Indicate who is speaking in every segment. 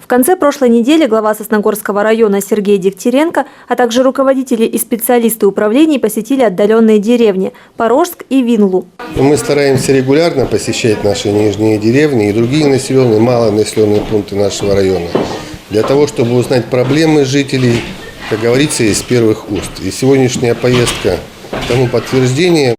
Speaker 1: В конце прошлой недели глава Сосногорского района Сергей Дегтяренко, а также руководители и специалисты управлений посетили отдаленные деревни – Порожск и Винлу.
Speaker 2: Мы стараемся регулярно посещать наши нижние деревни и другие населенные, малонаселенные пункты нашего района, для того, чтобы узнать проблемы жителей, как говорится, из первых уст. И сегодняшняя поездка тому подтверждение.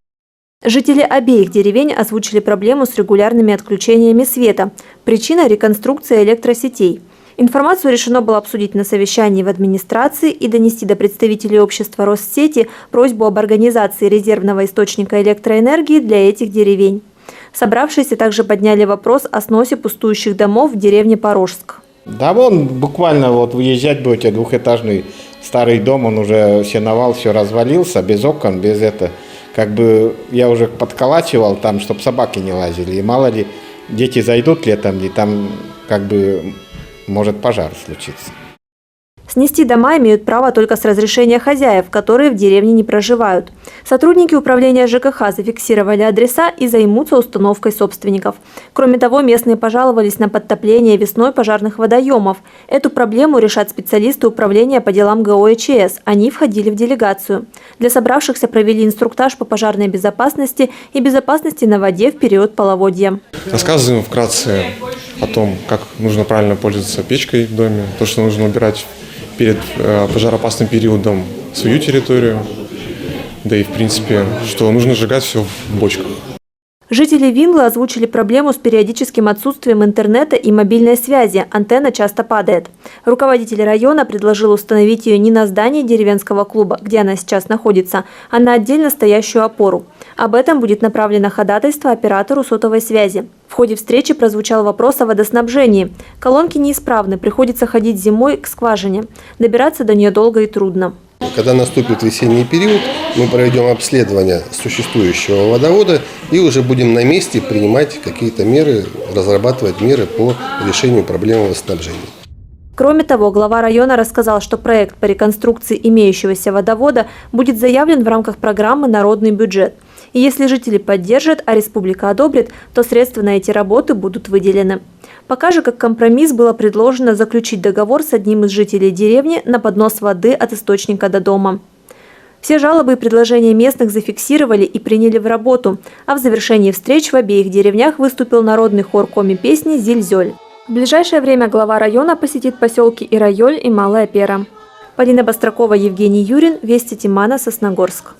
Speaker 1: Жители обеих деревень озвучили проблему с регулярными отключениями света. Причина – реконструкция электросетей. Информацию решено было обсудить на совещании в администрации и донести до представителей общества Россети просьбу об организации резервного источника электроэнергии для этих деревень. Собравшиеся также подняли вопрос о сносе пустующих домов в деревне Порожск.
Speaker 3: Да вон буквально вот выезжать будете, двухэтажный старый дом, он уже все навал, все развалился, без окон, без этого. Как бы я уже подколачивал там, чтобы собаки не лазили. И мало ли дети зайдут летом, и там как бы может пожар случиться.
Speaker 1: Снести дома имеют право только с разрешения хозяев, которые в деревне не проживают. Сотрудники управления ЖКХ зафиксировали адреса и займутся установкой собственников. Кроме того, местные пожаловались на подтопление весной пожарных водоемов. Эту проблему решат специалисты управления по делам ГО-ЧС. Они входили в делегацию. Для собравшихся провели инструктаж по пожарной безопасности и безопасности на воде в период половодья.
Speaker 4: Рассказываем вкратце о том, как нужно правильно пользоваться печкой в доме, то, что нужно убирать перед пожароопасным периодом свою территорию, да и в принципе, что нужно сжигать все в бочках.
Speaker 1: Жители Винлы озвучили проблему с периодическим отсутствием интернета и мобильной связи. Антенна часто падает. Руководитель района предложил установить ее не на здании деревенского клуба, где она сейчас находится, а на отдельно стоящую опору. Об этом будет направлено ходатайство оператору сотовой связи. В ходе встречи прозвучал вопрос о водоснабжении. Колонки неисправны, приходится ходить зимой к скважине. Добираться до нее долго и трудно.
Speaker 2: Когда наступит весенний период, мы проведем обследование существующего водовода и уже будем на месте принимать какие-то меры, разрабатывать меры по решению проблемы водоснабжения.
Speaker 1: Кроме того, глава района рассказал, что проект по реконструкции имеющегося водовода будет заявлен в рамках программы «Народный бюджет». И если жители поддержат, а республика одобрит, то средства на эти работы будут выделены. Пока же, как компромисс, было предложено заключить договор с одним из жителей деревни на поднос воды от источника до дома. Все жалобы и предложения местных зафиксировали и приняли в работу, а в завершении встреч в обеих деревнях выступил народный хор коми-песни «Зиль-зёль». В ближайшее время глава района посетит поселки Ирайоль и Малая Пера. Полина Бастракова, Евгений Юрин, Вести Тимана, Сосногорск.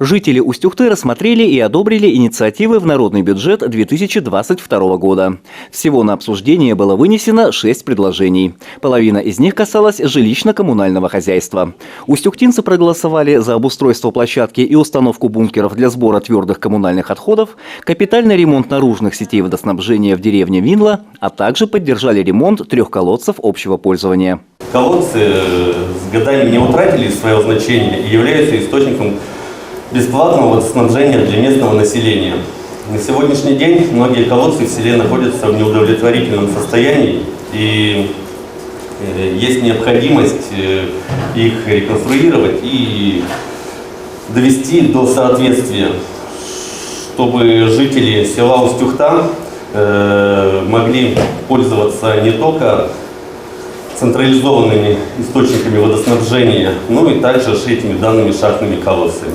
Speaker 5: Жители Усть-Ухты рассмотрели и одобрили инициативы в народный бюджет 2022 года. Всего на обсуждение было вынесено 6 предложений. Половина из них касалась жилищно-коммунального хозяйства. Устюхтинцы проголосовали за обустройство площадки и установку бункеров для сбора твердых коммунальных отходов, капитальный ремонт наружных сетей водоснабжения в деревне Винла, а также поддержали ремонт 3 колодцев общего пользования.
Speaker 6: Колодцы с годами не утратили свое значение и являются источником бесплатного водоснабжения для местного населения. На сегодняшний день многие колодцы в селе находятся в неудовлетворительном состоянии, и есть необходимость их реконструировать и довести до соответствия, чтобы жители села Усть-Ухта могли пользоваться не только централизованными источниками водоснабжения, но и также этими данными шахтными колодцами.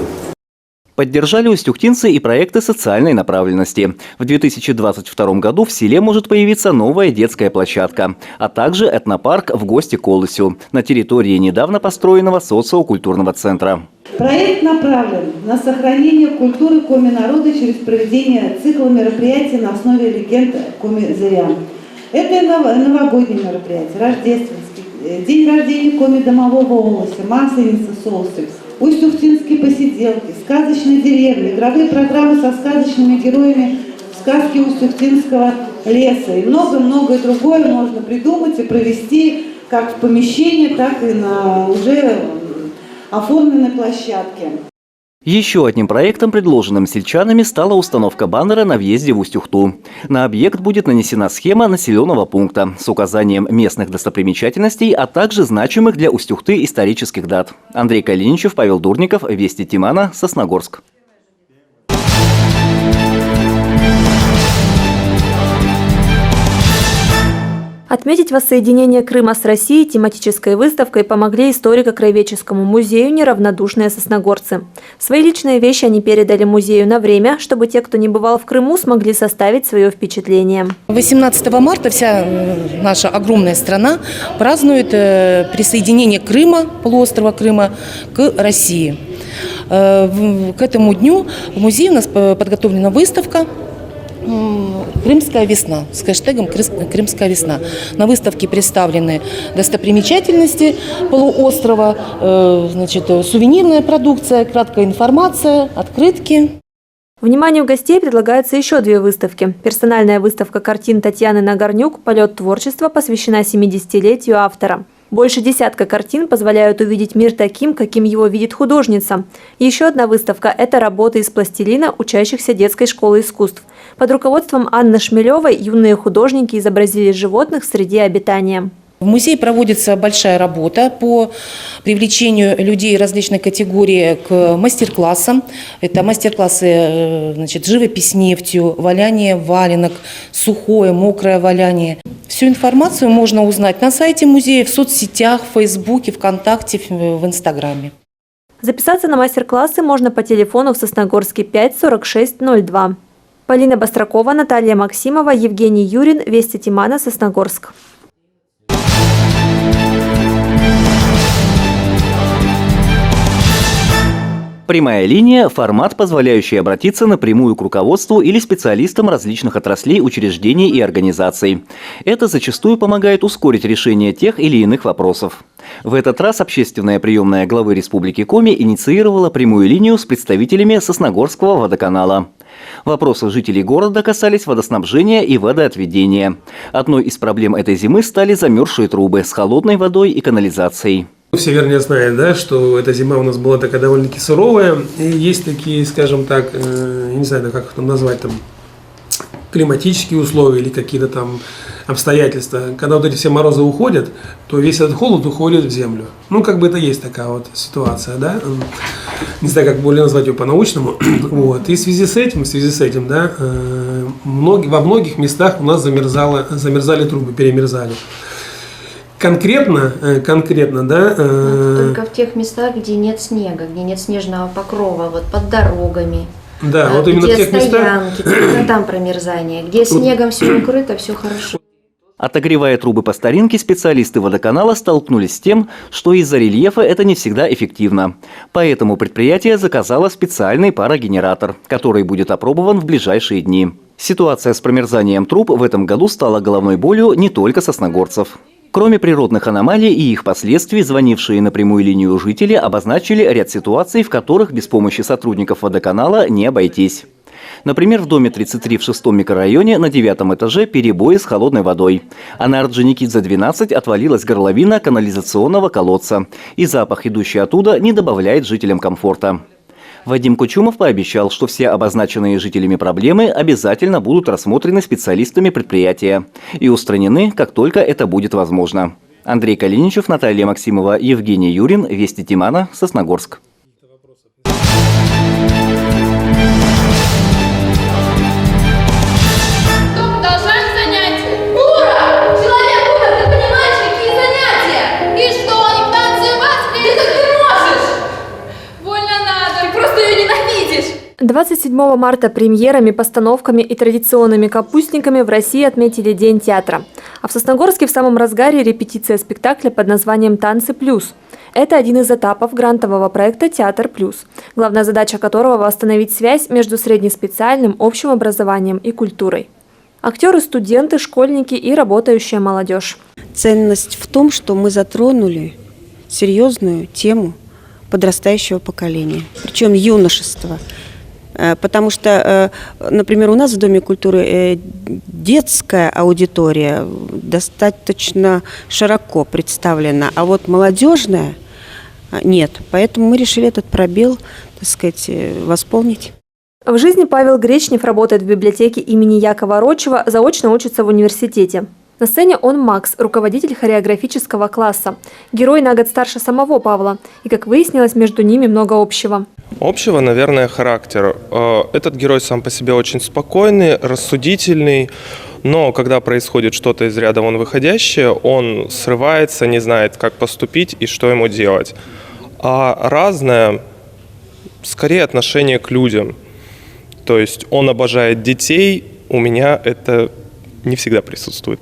Speaker 5: Поддержали устюхтинцы и проекты социальной направленности. В 2022 году в селе может появиться новая детская площадка, а также этнопарк в гости к Колысю на территории недавно построенного социокультурного центра.
Speaker 7: Проект направлен на сохранение культуры коми-народа через проведение цикла мероприятий на основе легенд коми-зырян. Это новогодние мероприятия, рождественский, день рождения коми-домового Олося, масленица солнца, Усть-Ухтинские посиделки, сказочные деревни, игровые программы со сказочными героями сказки Усть-Ухтинского леса. И много-многое другое можно придумать и провести как в помещении, так и на уже оформленной площадке.
Speaker 5: Еще одним проектом, предложенным сельчанами, стала установка баннера на въезде в Усть-Ухту. На объект будет нанесена схема населенного пункта с указанием местных достопримечательностей, а также значимых для Усть-Ухты исторических дат. Андрей Калиничев, Павел Дурников, Вести Тимана, Сосногорск.
Speaker 1: Отметить воссоединение Крыма с Россией тематической выставкой помогли историко-краеведческому музею «Неравнодушные сосногорцы». Свои личные вещи они передали музею на время, чтобы те, кто не бывал в Крыму, смогли составить свое впечатление.
Speaker 8: 18 марта вся наша огромная страна празднует присоединение Крыма, полуострова Крыма, к России. К этому дню в музее у нас подготовлена выставка «Крымская весна» с хэштегом «Крымская весна». На выставке представлены достопримечательности полуострова, сувенирная продукция, краткая информация, открытки.
Speaker 1: Вниманию гостей предлагаются еще две выставки. Персональная выставка картин Татьяны Нагорнюк «Полет творчества» посвящена 70-летию автора. Больше десятка картин позволяют увидеть мир таким, каким его видит художница. Еще одна выставка – это работы из пластилина учащихся детской школы искусств. Под руководством Анны Шмелевой юные художники изобразили животных среди обитания.
Speaker 8: В музее проводится большая работа по привлечению людей различной категории к мастер-классам. Это мастер-классы живопись нефтью, валяние валенок, сухое, мокрое валяние. Всю информацию можно узнать на сайте музея, в соцсетях, в Фейсбуке, ВКонтакте, в Инстаграме.
Speaker 1: Записаться на мастер-классы можно по телефону в Сосногорске 5 46 02. Полина Бастракова, Наталья Максимова, Евгений Юрин, Вести Тимана, Сосногорск.
Speaker 5: Прямая линия – формат, позволяющий обратиться напрямую к руководству или специалистам различных отраслей, учреждений и организаций. Это зачастую помогает ускорить решение тех или иных вопросов. В этот раз общественная приемная главы Республики Коми инициировала прямую линию с представителями Сосногорского водоканала. Вопросы жителей города касались водоснабжения и водоотведения. Одной из проблем этой зимы стали замерзшие трубы с холодной водой и канализацией.
Speaker 9: Все вернее знают, да, что эта зима у нас была такая довольно-таки суровая. И есть такие, скажем так, я не знаю, как их там назвать, там, климатические условия или какие-то там обстоятельства. Когда вот эти все морозы уходят, то весь этот холод уходит в землю. Ну, как бы это есть такая вот ситуация, да. Не знаю, как более назвать ее по-научному. Вот. И в связи с этим, да, во многих местах у нас замерзали трубы, перемерзали. Конкретно, да.
Speaker 10: Только в тех местах, где нет снега, где нет снежного покрова, вот под дорогами.
Speaker 9: Да, вот именно в тех
Speaker 10: стоянки, местах. Там промерзание. Где снегом все укрыто, все хорошо.
Speaker 5: Отогревая трубы по старинке, специалисты водоканала столкнулись с тем, что из-за рельефа это не всегда эффективно. Поэтому предприятие заказало специальный парогенератор, который будет опробован в ближайшие дни. Ситуация с промерзанием труб в этом году стала головной болью не только сосногорцев. Кроме природных аномалий и их последствий, звонившие на прямую линию жители обозначили ряд ситуаций, в которых без помощи сотрудников водоканала не обойтись. Например, в доме 33 в 6-м микрорайоне на 9-м этаже перебои с холодной водой. А на Орджоникидзе 12 отвалилась горловина канализационного колодца. И запах, идущий оттуда, не добавляет жителям комфорта. Вадим Кучумов пообещал, что все обозначенные жителями проблемы обязательно будут рассмотрены специалистами предприятия и устранены, как только это будет возможно. Андрей Калиничев, Наталья Максимова, Евгений Юрин, Вести Тимана, Сосногорск.
Speaker 11: занятия? И что, они в танце или как ты можешь? Больно надо, ты просто ее ненавидишь.
Speaker 1: 27 марта премьерами, постановками и традиционными капустниками в России отметили День театра. А в Сосногорске в самом разгаре репетиция спектакля под названием «Танцы плюс». Это один из этапов грантового проекта «Театр плюс», главная задача которого – восстановить связь между среднеспециальным, общим образованием и культурой. Актеры, студенты, школьники и работающая молодежь.
Speaker 12: Ценность в том, что мы затронули серьезную тему подрастающего поколения, причем юношества. Потому что, например, у нас в Доме культуры детская аудитория достаточно широко представлена, а вот молодежная нет. Поэтому мы решили этот пробел, так сказать, восполнить.
Speaker 1: В жизни Павел Гречнев работает в библиотеке имени Якова Рочева, заочно учится в университете. На сцене он Макс, руководитель хореографического класса. Герой на год старше самого Павла. И, как выяснилось, между ними много общего.
Speaker 13: Общего, наверное, характер. Этот герой сам по себе очень спокойный, рассудительный, но когда происходит что-то из ряда вон выходящее, он срывается, не знает, как поступить и что ему делать. А разное, скорее, отношение к людям. То есть он обожает детей, у меня это не всегда присутствует.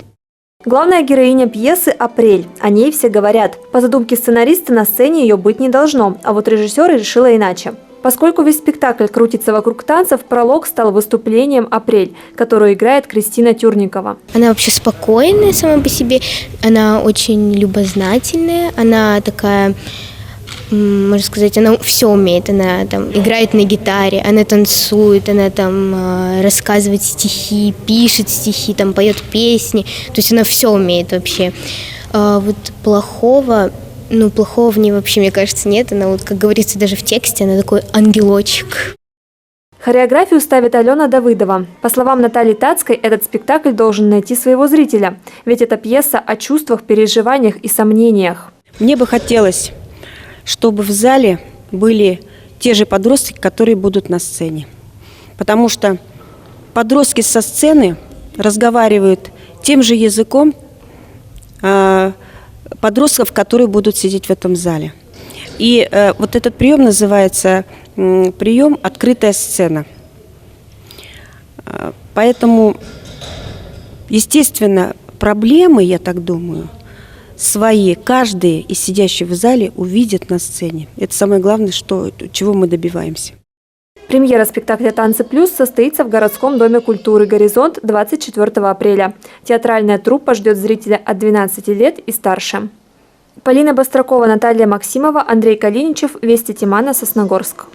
Speaker 1: Главная героиня пьесы – Апрель. О ней все говорят. По задумке сценариста на сцене ее быть не должно, а вот режиссер решила иначе. Поскольку весь спектакль крутится вокруг танцев, пролог стал выступлением «Апрель», которую играет Кристина Тюрникова.
Speaker 14: Она вообще спокойная сама по себе, она очень любознательная, она такая, можно сказать, она все умеет. Она там играет на гитаре, она танцует, она там рассказывает стихи, пишет стихи, там поет песни. То есть она все умеет вообще. Вот плохого в ней вообще, мне кажется, нет. Она, вот, как говорится даже в тексте, она такой ангелочек.
Speaker 1: Хореографию ставит Алена Давыдова. По словам Натальи Тацкой, этот спектакль должен найти своего зрителя. Ведь это пьеса о чувствах, переживаниях и сомнениях.
Speaker 12: Мне бы хотелось, чтобы в зале были те же подростки, которые будут на сцене. Потому что подростки со сцены разговаривают тем же языком подростков, которые будут сидеть в этом зале. И вот этот прием называется прием «Открытая сцена». Поэтому, естественно, проблемы, я так думаю, свои каждый из сидящих в зале увидит на сцене. Это самое главное, чего мы добиваемся.
Speaker 1: Премьера спектакля «Танцы плюс» состоится в городском доме культуры «Горизонт» 24 апреля. Театральная труппа ждет зрителя от 12 лет и старше. Полина Бастракова, Наталья Максимова, Андрей Калиничев, Вести Тимана, Сосногорск.